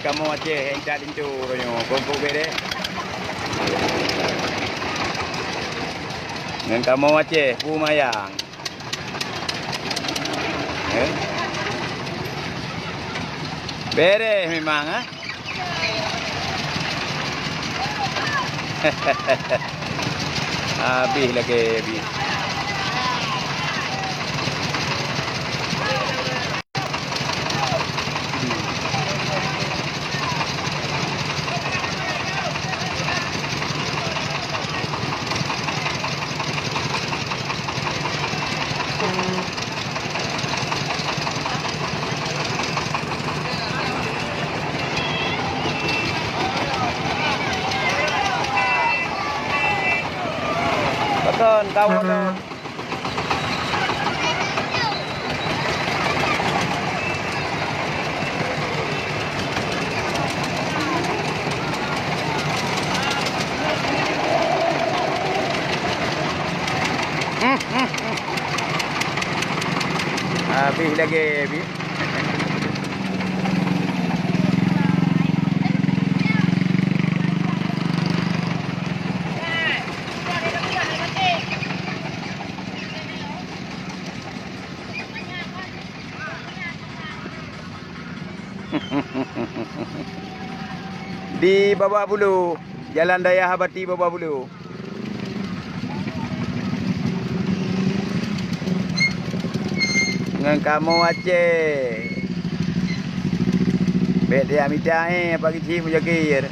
kamu Aceh yang tak lintu konyo kongkong bere. Dengan kamu Aceh pu mayang. Bere memang ah. Habis lagi habis. Betul, tahu betul. Habis lagi habis. Di Babak Bulu, Jalan Daya Habati Babak Bulu. Dengan kamu Aceh. Bet dia minta pagi cik menjagir.